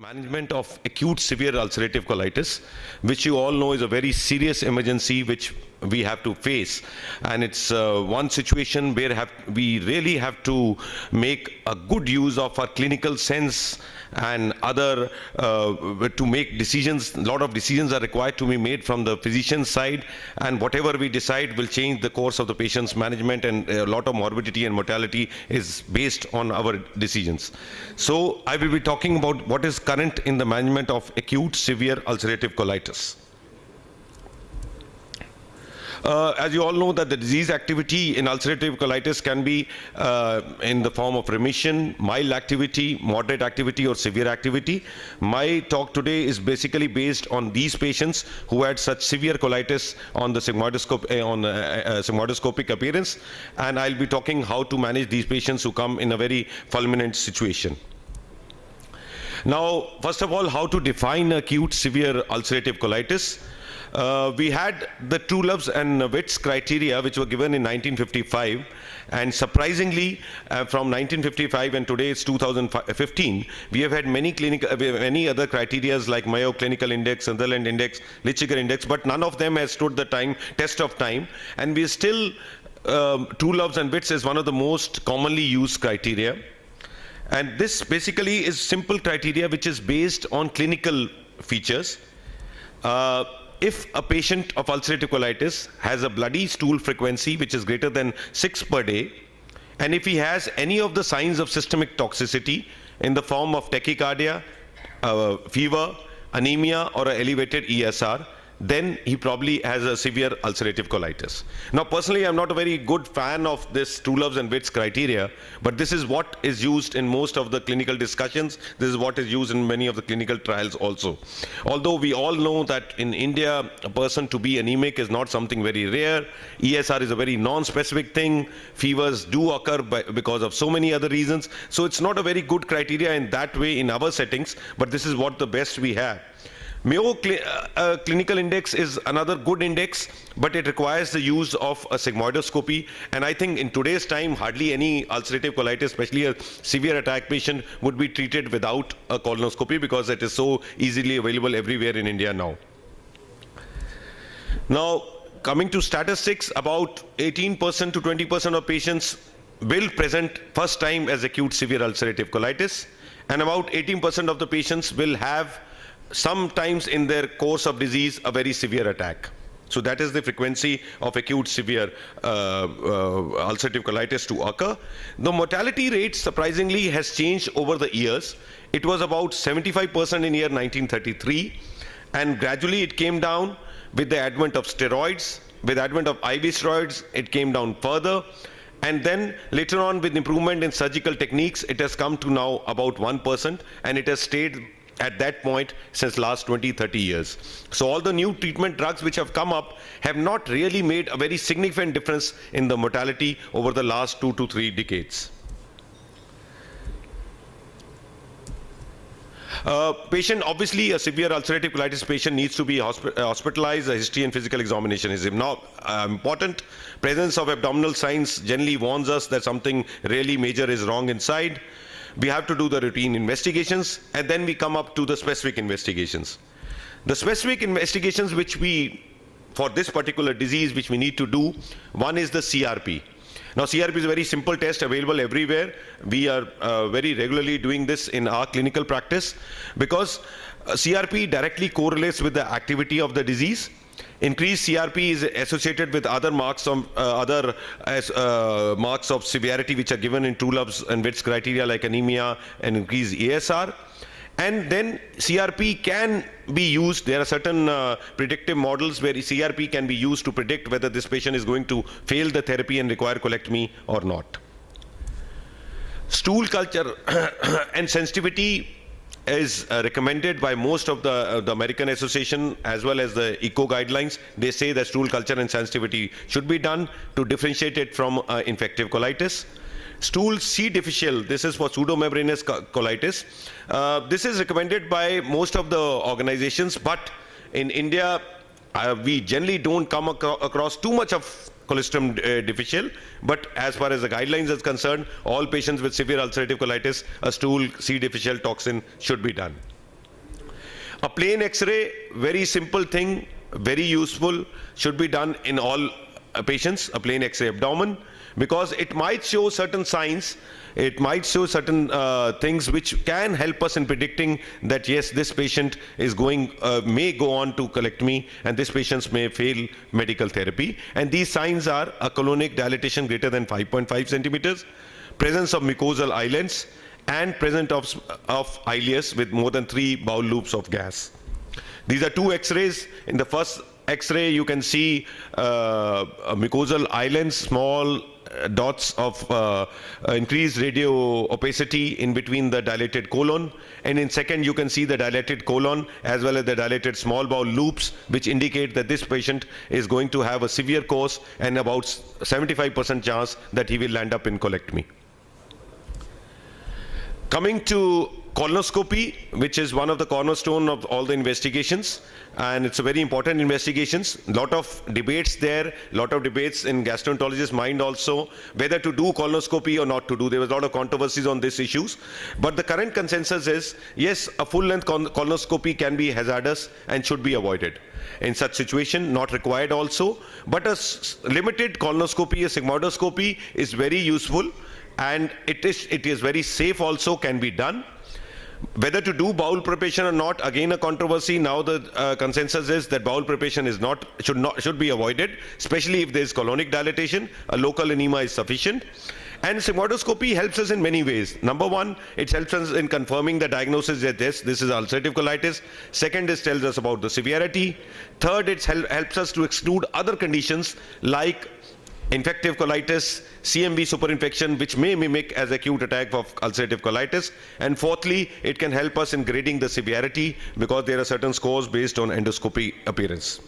Management of acute severe ulcerative colitis, which you all know is a very serious emergency which we have to face, and it's one situation where we really have to make a good use of our clinical sense and other to make decisions. A lot of decisions are required to be made from the physician side, and whatever we decide will change the course of the patient's management, and a lot of morbidity and mortality is based on our decisions. So I will be talking about what is current in the management of acute severe ulcerative colitis. As you all know that the disease activity in ulcerative colitis can be in the form of remission, mild activity, moderate activity or severe activity. My talk today is basically based on these patients who had such severe colitis on the sigmoidoscopic appearance, and I'll be talking how to manage these patients who come in a very fulminant situation. Now, first of all, how to define acute severe ulcerative colitis. We had the Truelove and Witts criteria which were given in 1955, and surprisingly from 1955 and today it's 2015, we have had many other criteria like Mayo Clinical Index, Sutherland Index, Lichiger Index, but none of them has stood the test of time, and we still Truelove and Witts is one of the most commonly used criteria. And this basically is simple criteria which is based on clinical features. If a patient of ulcerative colitis has a bloody stool frequency which is greater than 6 per day, and if he has any of the signs of systemic toxicity in the form of tachycardia, fever, anemia or an elevated ESR, then he probably has a severe ulcerative colitis. Now personally I'm not a very good fan of this Truelove and Witts criteria, but this is what is used in most of the clinical discussions. This is what is used in many of the clinical trials also. Although we all know that in India a person to be anemic is not something very rare. ESR is a very non-specific thing. Fevers do occur because of so many other reasons. So it's not a very good criteria in that way in our settings, but this is what the best we have. Mayo Clinical Index is another good index, but it requires the use of a sigmoidoscopy, and I think in today's time hardly any ulcerative colitis, especially a severe attack patient, would be treated without a colonoscopy because it is so easily available everywhere in India now. Now coming to statistics, about 18% to 20% of patients will present first time as acute severe ulcerative colitis, and about 18% of the patients will have sometimes in their course of disease a very severe attack. So that is the frequency of acute severe ulcerative colitis to occur. The mortality rate surprisingly has changed over the years. It was about 75% in year 1933, and gradually it came down with the advent of steroids. With the advent of IV steroids it came down further, and then later on with improvement in surgical techniques it has come to now about 1%, and it has stayed at that point since last 20-30 years. So all the new treatment drugs which have come up have not really made a very significant difference in the mortality over the last 2 to 3 decades. Patient, obviously a severe ulcerative colitis patient needs to be hospitalized. A history and physical examination is now important. Presence of abdominal signs generally warns us that something really major is wrong inside. We have to do the routine investigations, and then we come up to the specific investigations. The specific investigations which we, for this particular disease, which we need to do, one is the CRP. Now CRP is a very simple test available everywhere. We are very regularly doing this in our clinical practice because CRP directly correlates with the activity of the disease. Increased CRP is associated with other marks of marks of severity which are given in Truelove and Witts criteria like anemia and increased ESR. And then CRP can be used. There are certain predictive models where CRP can be used to predict whether this patient is going to fail the therapy and require colectomy or not. Stool culture and sensitivity is recommended by most of the American Association as well as the ECO guidelines. They say that stool culture and sensitivity should be done to differentiate it from infective colitis. Stool C. difficile, this is for pseudomembranous colitis. This is recommended by most of the organizations, but in India we generally don't come across too much of Clostridium difficile, but as far as the guidelines is concerned, all patients with severe ulcerative colitis, a stool C. difficile toxin should be done. A plain X-ray, very simple thing, very useful, should be done in all patients, a plain X-ray abdomen, because it might show certain signs, it might show certain things which can help us in predicting that yes, this patient is may go on to colectomy and this patient may fail medical therapy. And these signs are a colonic dilatation greater than 5.5 centimeters, presence of mucosal islands, and presence of ileus with more than 3 bowel loops of gas. These are two X-rays. In the first X-ray, you can see mucosal islands, small dots of increased radio opacity in between the dilated colon, and in second you can see the dilated colon as well as the dilated small bowel loops, which indicate that this patient is going to have a severe course and about 75% chance that he will land up in colectomy. Coming to colonoscopy, which is one of the cornerstone of all the investigations, and it's a very important investigations. Lot of debates there, lot of debates in gastroenterologist mind also, whether to do colonoscopy or not to do. There was a lot of controversies on these issues, but the current consensus is, yes, a full-length colonoscopy can be hazardous and should be avoided. In such situation, not required also, but a limited colonoscopy, a sigmoidoscopy is very useful, and it is very safe also, can be done. Whether to do bowel preparation or not, again a controversy. Now the consensus is that bowel preparation should be avoided, especially if there is colonic dilatation. A local enema is sufficient. And sigmoidoscopy helps us in many ways. Number one, it helps us in confirming the diagnosis that this is ulcerative colitis. Second, it tells us about the severity. Third, it helps us to exclude other conditions like infective colitis, CMV superinfection, which may mimic as acute attack of ulcerative colitis. And fourthly, it can help us in grading the severity because there are certain scores based on endoscopy appearance.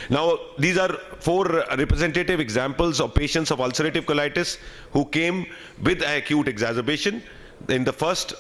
Now, these are 4 representative examples of patients of ulcerative colitis who came with acute exacerbation. In the first,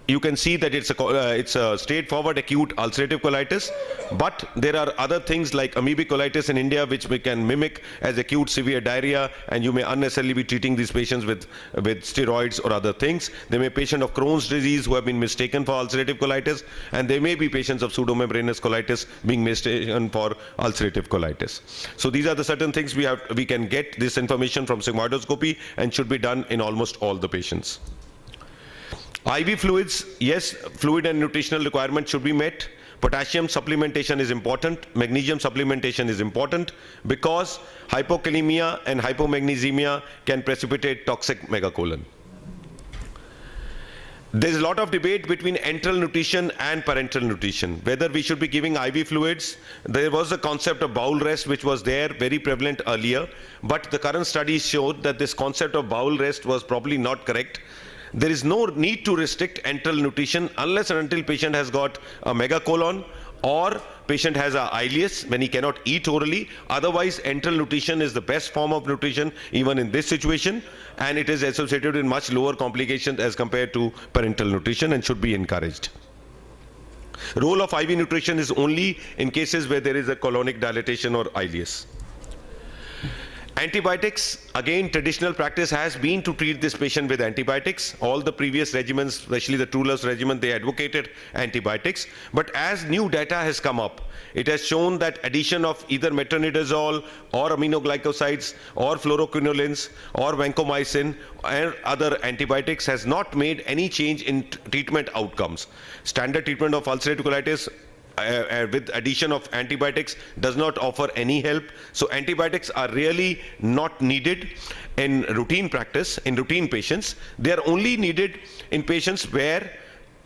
you can see that it's a straightforward acute ulcerative colitis, but there are other things like amoebic colitis in India which we can mimic as acute severe diarrhea, and you may unnecessarily be treating these patients with steroids or other things. There may be patients of Crohn's disease who have been mistaken for ulcerative colitis, and there may be patients of pseudomembranous colitis being mistaken for ulcerative colitis. So these are the certain things we can get this information from sigmoidoscopy and should be done in almost all the patients. IV fluids, yes, fluid and nutritional requirements should be met. Potassium supplementation is important. Magnesium supplementation is important because hypokalemia and hypomagnesemia can precipitate toxic megacolon. There is a lot of debate between enteral nutrition and parenteral nutrition, whether we should be giving IV fluids. There was a concept of bowel rest which was there, very prevalent earlier, but the current studies showed that this concept of bowel rest was probably not correct. There is no need to restrict enteral nutrition unless and until patient has got a megacolon or patient has a ileus when he cannot eat orally. Otherwise, enteral nutrition is the best form of nutrition even in this situation, and it is associated with much lower complications as compared to parenteral nutrition and should be encouraged. Role of IV nutrition is only in cases where there is a colonic dilatation or ileus. Antibiotics, again, traditional practice has been to treat this patient with antibiotics. All the previous regimens, especially the True Love's regimen, they advocated antibiotics. But as new data has come up, it has shown that addition of either metronidazole or aminoglycosides or fluoroquinolins or vancomycin and other antibiotics has not made any change in treatment outcomes. Standard treatment of ulcerative colitis with addition of antibiotics does not offer any help. So antibiotics are really not needed in routine practice, in routine patients. They are only needed in patients where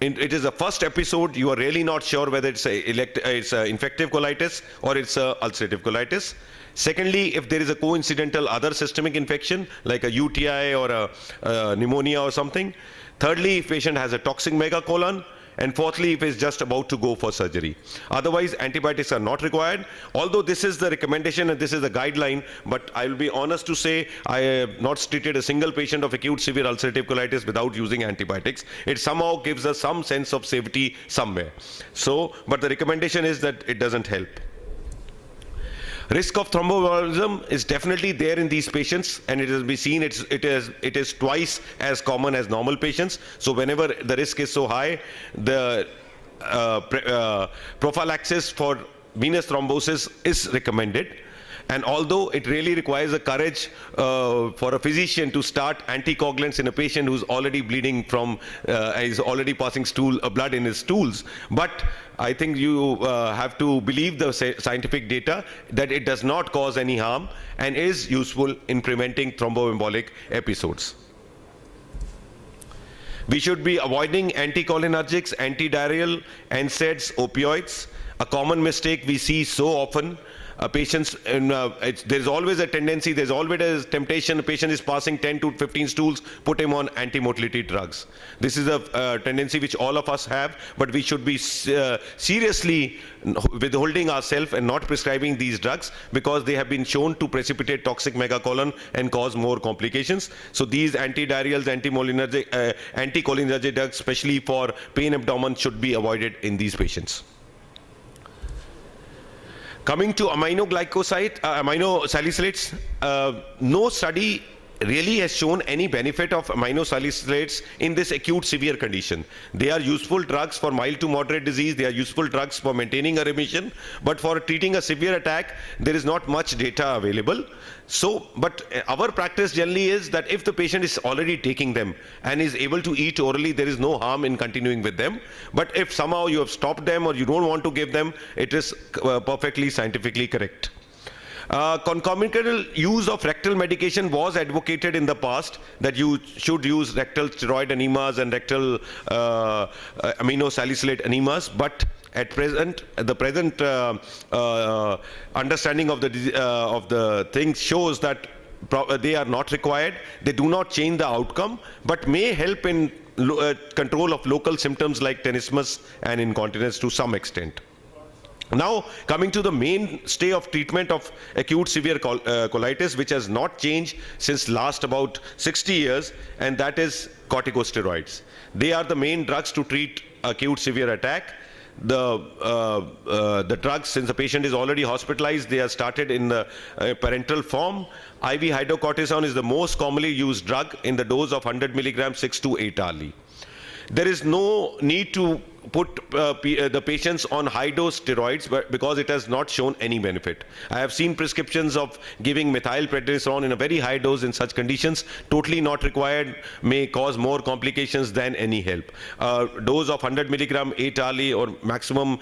it is the first episode, you are really not sure whether it's a infective colitis or it's a ulcerative colitis. Secondly, if there is a coincidental other systemic infection like a UTI or a pneumonia or something. Thirdly, if patient has a toxic megacolon. And fourthly, if it's just about to go for surgery. Otherwise, antibiotics are not required. Although this is the recommendation and this is the guideline, but I will be honest to say I have not treated a single patient of acute severe ulcerative colitis without using antibiotics. It somehow gives us some sense of safety somewhere. So, but the recommendation is that it doesn't help. Risk of thromboembolism is definitely there in these patients, and it has been seen it is twice as common as normal patients. So whenever the risk is so high, the prophylaxis for venous thrombosis is recommended. And although it really requires a courage for a physician to start anticoagulants in a patient who's already bleeding from, is already passing blood in his stools, but I think you have to believe the scientific data that it does not cause any harm and is useful in preventing thromboembolic episodes. We should be avoiding anticholinergics, antidiarrheal, NSAIDs, opioids. A common mistake we see so often. Patients, there's always a tendency, there's always a temptation, a patient is passing 10 to 15 stools, put him on anti-motility drugs. This is a tendency which all of us have, but we should be seriously withholding ourselves and not prescribing these drugs because they have been shown to precipitate toxic megacolon and cause more complications. So these antidiarrheals, anticholinergic drugs, especially for pain abdomen, should be avoided in these patients. Coming to aminosalicylates, no study really has shown any benefit of aminosalicylates in this acute severe condition. They are useful drugs for mild to moderate disease, they are useful drugs for maintaining a remission, but for treating a severe attack, there is not much data available. So, but our practice generally is that if the patient is already taking them and is able to eat orally, there is no harm in continuing with them. But if somehow you have stopped them or you don't want to give them, it is perfectly scientifically correct. Concomitant use of rectal medication was advocated in the past that you should use rectal steroid enemas and rectal aminosalicylate enemas, but at present, the present understanding of the thing shows that they are not required. They do not change the outcome, but may help in control of local symptoms like tenesmus and incontinence to some extent. Now, coming to the mainstay of treatment of acute severe colitis, which has not changed since last about 60 years, and that is corticosteroids. They are the main drugs to treat acute severe attack. The drugs, since the patient is already hospitalized, they are started in the parenteral form. IV hydrocortisone is the most commonly used drug in the dose of 100 milligrams 6 to 8 hourly. There is no need to put the patients on high-dose steroids because it has not shown any benefit. I have seen prescriptions of giving methylprednisolone in a very high dose in such conditions, totally not required, may cause more complications than any help. Dose of 100 milligram 8 hourly or maximum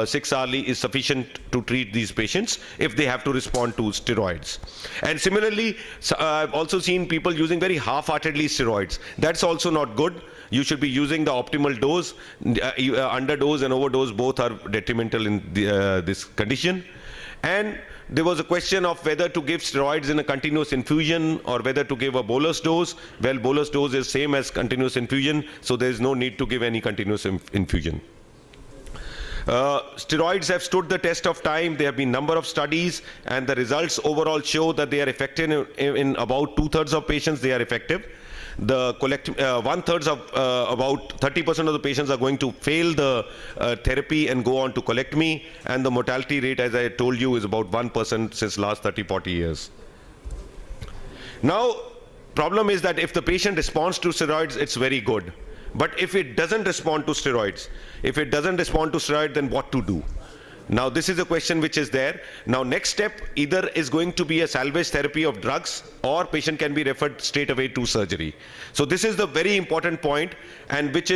6 hourly is sufficient to treat these patients if they have to respond to steroids. And similarly, I've also seen people using very half-heartedly steroids. That's also not good. You should be using the optimal dose. Underdose and overdose both are detrimental in this condition. And there was a question of whether to give steroids in a continuous infusion or whether to give a bolus dose. Well, bolus dose is same as continuous infusion, so there is no need to give any continuous infusion. Steroids have stood the test of time. There have been number of studies, and the results overall show that they are effective in about 2/3 of patients. They are effective. The 1/3 of about 30% of the patients are going to fail the therapy and go on to colectomy, and the mortality rate, as I told you, is about 1% since last 30-40 years. Now, problem is that if the patient responds to steroids, it's very good. But if it doesn't respond to steroids, then what to do? Now, this is a question which is there. Now, next step either is going to be a salvage therapy of drugs, or patient can be referred straight away to surgery. So this is the very important point, and which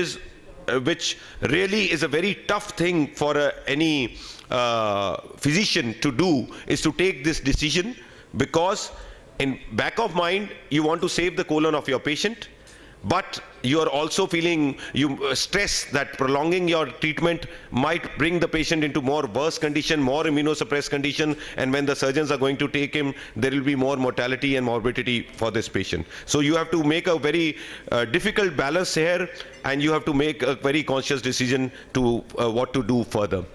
really is a very tough thing for any physician to do, is to take this decision, because in back of mind you want to save the colon of your patient, but you are also feeling stress that prolonging your treatment might bring the patient into more worse condition, more immunosuppressed condition, and when the surgeons are going to take him, there will be more mortality and morbidity for this patient. So you have to make a very difficult balance here, and you have to make a very conscious decision to what to do further.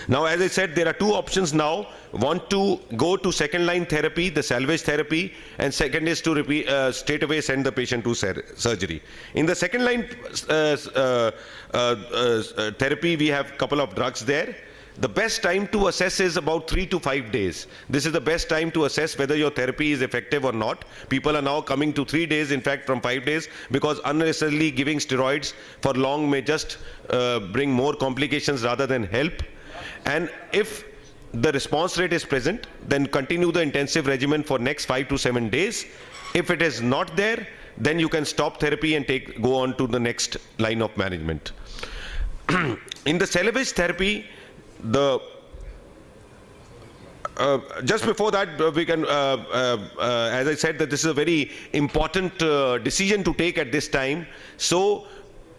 Now, as I said, there are two options now. One, to go to second line therapy, the salvage therapy, and second is to straight away send the patient to surgery. In the second line therapy, we have a couple of drugs there. the best time to assess is about 3 to 5 days. This is the best time to assess whether your therapy is effective or not. People are now coming to 3 days, in fact from 5 days, because unnecessarily giving steroids for long may just bring more complications rather than help. And if the response rate is present, then continue the intensive regimen for next 5 to 7 days. If it is not there, then you can stop therapy and go on to the next line of management. In the salvage therapy, just before that, we can, as I said, that this is a very important decision to take at this time. So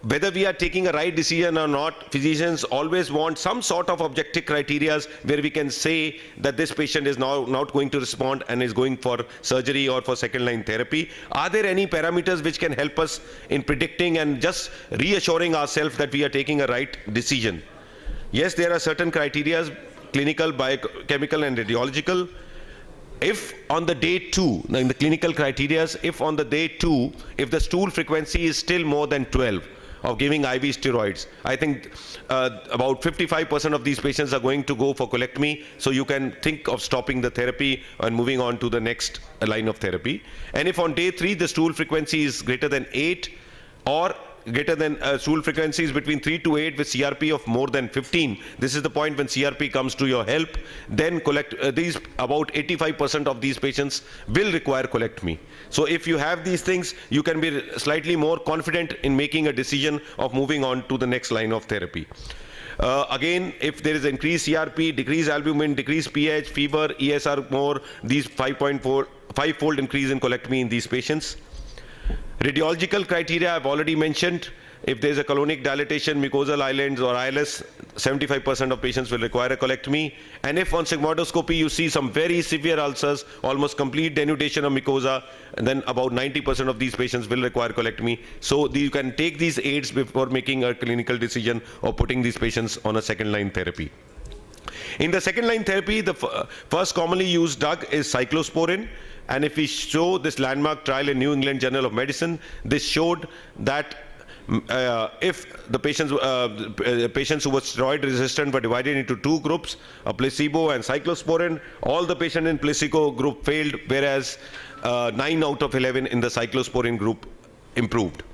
whether we are taking a right decision or not, physicians always want some sort of objective criteria where we can say that this patient is now not going to respond and is going for surgery or for second line therapy. Are there any parameters which can help us in predicting and just reassuring ourselves that we are taking a right decision? Yes, there are certain criteria, clinical, biochemical and radiological. If on the day 2, in the clinical criteria, if on the day 2, if the stool frequency is still more than 12, of giving IV steroids, I think about 55% of these patients are going to go for colectomy, so you can think of stopping the therapy and moving on to the next line of therapy. And if on day 3 the stool frequency is greater than 8 or greater than stool frequencies between 3 to 8 with CRP of more than 15, this is the point when CRP comes to your help, then these about 85% of these patients will require colectomy. So if you have these things, you can be slightly more confident in making a decision of moving on to the next line of therapy. Again, if there is increased CRP, decreased albumin, decreased pH, fever, ESR more, these 5-fold increase in colectomy in these patients. Radiological criteria I've already mentioned. If there is a colonic dilatation, mucosal islands or ILS, 75% of patients will require a colectomy. And if on sigmoidoscopy you see some very severe ulcers, almost complete denudation of mucosa, then about 90% of these patients will require colectomy. So you can take these aids before making a clinical decision or putting these patients on a second line therapy. In the second line therapy, the first commonly used drug is cyclosporin. And if we show this landmark trial in New England Journal of Medicine, this showed that if the patients who were steroid resistant were divided into 2 groups, a placebo and cyclosporin, all the patients in placebo group failed, whereas 9 out of 11 in the cyclosporin group improved.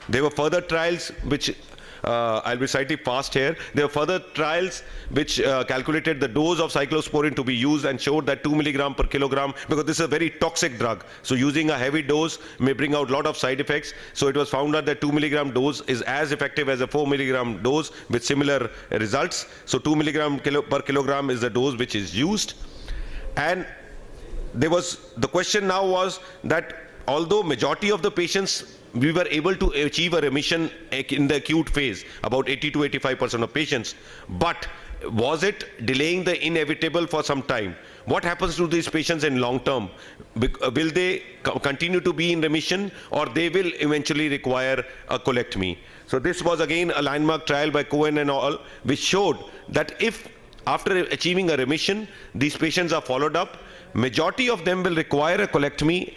There were further trials which I'll be slightly fast here. There are further trials which calculated the dose of cyclosporin to be used and showed that 2 milligram per kilogram, because this is a very toxic drug. So using a heavy dose may bring out a lot of side effects. So it was found out that 2 milligram dose is as effective as a 4 milligram dose with similar results. So 2 milligram per kilogram is the dose which is used. And the question now was that although majority of the patients we were able to achieve a remission in the acute phase, about 80 to 85% of patients, but was it delaying the inevitable for some time? What happens to these patients in long term? Will they continue to be in remission, or they will eventually require a colectomy? So this was again a landmark trial by Cohen and all, which showed that if after achieving a remission, these patients are followed up, majority of them will require a colectomy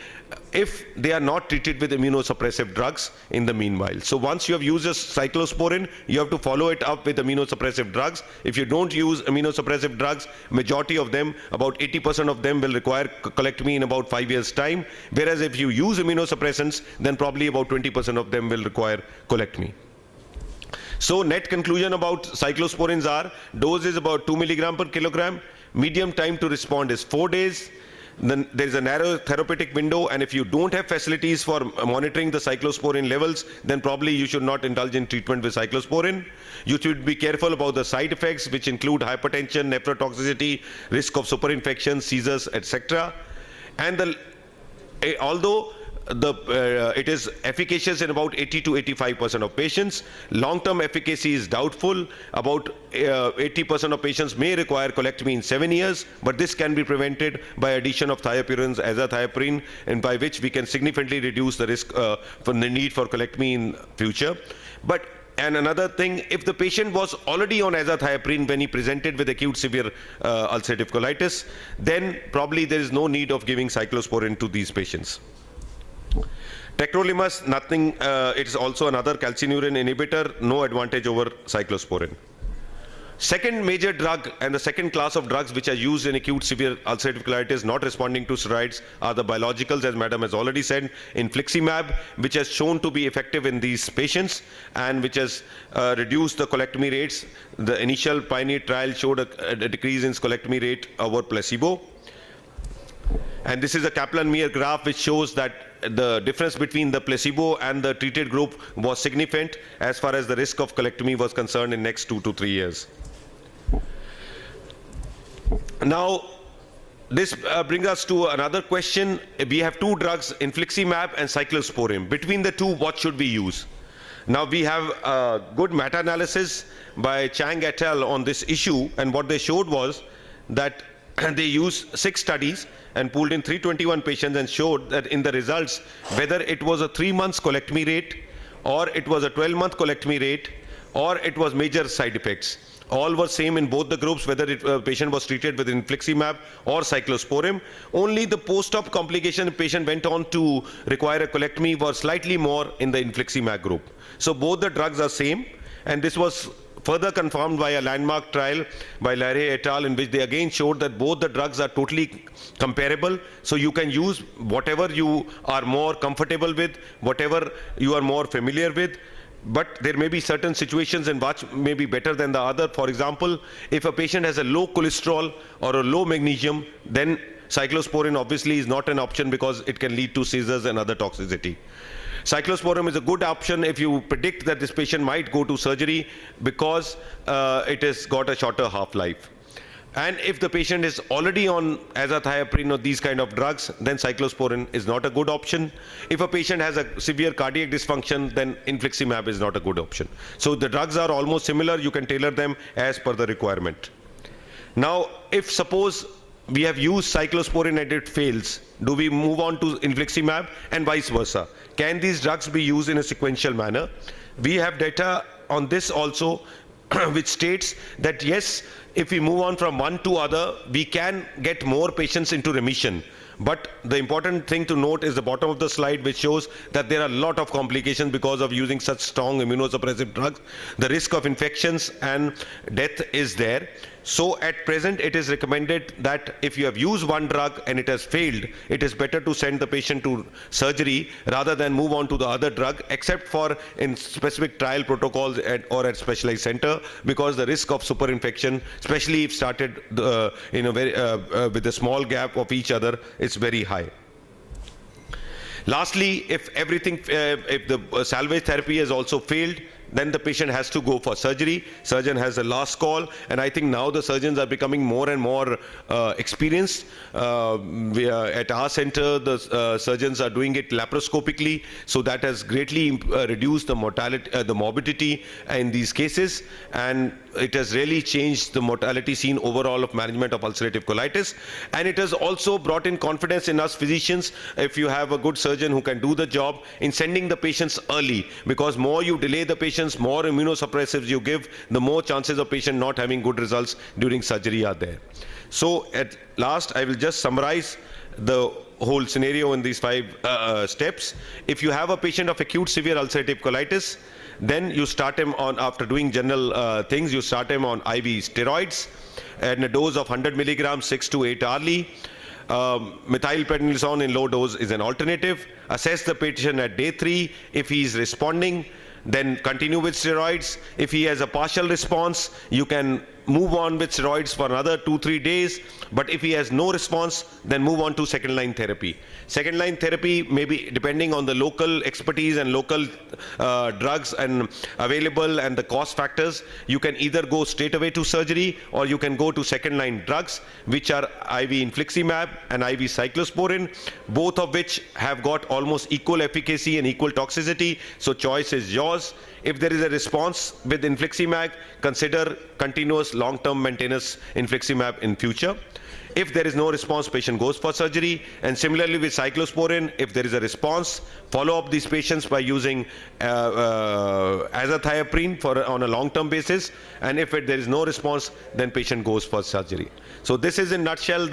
if they are not treated with immunosuppressive drugs in the meanwhile. So once you have used a cyclosporin, you have to follow it up with immunosuppressive drugs. If you don't use immunosuppressive drugs, majority of them, about 80% of them will require colectomy in about 5 years' time. Whereas if you use immunosuppressants, then probably about 20% of them will require colectomy. So net conclusion about cyclosporins are, dose is about 2 milligram per kilogram, medium time to respond is 4 days, then there is a narrow therapeutic window, and if you don't have facilities for monitoring the cyclosporin levels, then probably you should not indulge in treatment with cyclosporin. You should be careful about the side effects, which include hypertension, nephrotoxicity, risk of superinfection, seizures, etc. And although it is efficacious in about 80 to 85% of patients, long-term efficacy is doubtful. About 80% of patients may require colectomy in 7 years, but this can be prevented by addition of thiopurines, azathioprine, and by which we can significantly reduce the risk for the need for colectomy in future. And another thing, if the patient was already on azathioprine when he presented with acute severe ulcerative colitis, then probably there is no need of giving cyclosporin to these patients. Tacrolimus, nothing, it is also another calcineurin inhibitor, no advantage over cyclosporin. Second major drug and the second class of drugs which are used in acute severe ulcerative colitis not responding to steroids are the biologicals, as madam has already said. Infliximab, which has shown to be effective in these patients and which has reduced the colectomy rates. The initial Pioneer trial showed a decrease in colectomy rate over placebo. And this is a Kaplan-Meier graph which shows that the difference between the placebo and the treated group was significant as far as the risk of colectomy was concerned in next 2 to 3 years. Now, this brings us to another question. We have two drugs, infliximab and cyclosporine. Between the two, what should we use? Now, we have a good meta-analysis by Chang et al. On this issue, and what they showed was that they used 6 studies and pooled in 321 patients and showed that in the results, whether it was a 3 months colectomy rate or it was a 12-month colectomy rate or it was major side effects, all were same in both the groups, whether a patient was treated with infliximab or cyclosporine. Only the post-op complication patient went on to require a colectomy was slightly more in the infliximab group. So both the drugs are same, and this was further confirmed by a landmark trial by Lahire et al. In which they again showed that both the drugs are totally comparable. So you can use whatever you are more comfortable with, whatever you are more familiar with. But there may be certain situations in which may be better than the other. For example, if a patient has a low cholesterol or a low magnesium, then cyclosporine obviously is not an option because it can lead to seizures and other toxicity. Cyclosporine is a good option if you predict that this patient might go to surgery because it has got a shorter half-life. And if the patient is already on azathioprine or these kind of drugs, then cyclosporine is not a good option. If a patient has a severe cardiac dysfunction, then infliximab is not a good option. So the drugs are almost similar. You can tailor them as per the requirement. Now, if suppose we have used cyclosporine and it fails, do we move on to infliximab and vice versa? Can these drugs be used in a sequential manner? We have data on this also which states that yes, if we move on from one to other, we can get more patients into remission. But the important thing to note is the bottom of the slide, which shows that there are a lot of complications because of using such strong immunosuppressive drugs. The risk of infections and death is there. So at present, it is recommended that if you have used one drug and it has failed, it is better to send the patient to surgery rather than move on to the other drug, except for in specific trial protocols or at specialized center, because the risk of superinfection, especially if started in a very with a small gap of each other, is very high. Lastly, if the salvage therapy has also failed, then the patient has to go for surgery. Surgeon has a last call, and I think now the surgeons are becoming more and more experienced. At our center, the surgeons are doing it laparoscopically, so that has greatly reduced the mortality, the morbidity in these cases, and it has really changed the mortality seen overall of management of ulcerative colitis. And it has also brought in confidence in us physicians, if you have a good surgeon who can do the job, in sending the patients early, because more you delay the patient, more immunosuppressives you give, the more chances of patient not having good results during surgery are there. So at last, I will just summarize the whole scenario in these 5 steps. If you have a patient of acute severe ulcerative colitis, then you start him on, after doing general things, you start him on IV steroids at a dose of 100 milligrams 6 to 8 hourly. Methylprednisolone in low dose is an alternative. Assess the patient at day 3. If he is responding, then continue with steroids. If he has a partial response, you can move on with steroids for another 2-3 days. But if he has no response, then move on to second line therapy. Second line therapy may be depending on the local expertise and local drugs and available and the cost factors. You can either go straight away to surgery, or you can go to second line drugs, which are IV infliximab and IV cyclosporine, both of which have got almost equal efficacy and equal toxicity. So choice is yours. If there is a response with infliximab, consider continuous long-term maintenance infliximab in future. If there is no response, patient goes for surgery. And similarly with cyclosporine, if there is a response, follow up these patients by using azathioprine on a long-term basis. And if there is no response, then patient goes for surgery. So this is in a nutshell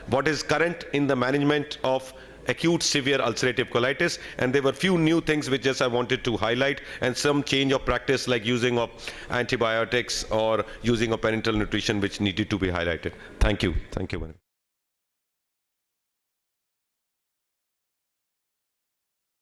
what is current in the management of acute severe ulcerative colitis, and there were few new things which just I wanted to highlight, and some change of practice like using of antibiotics or using of parenteral nutrition which needed to be highlighted. Thank you. Thank you.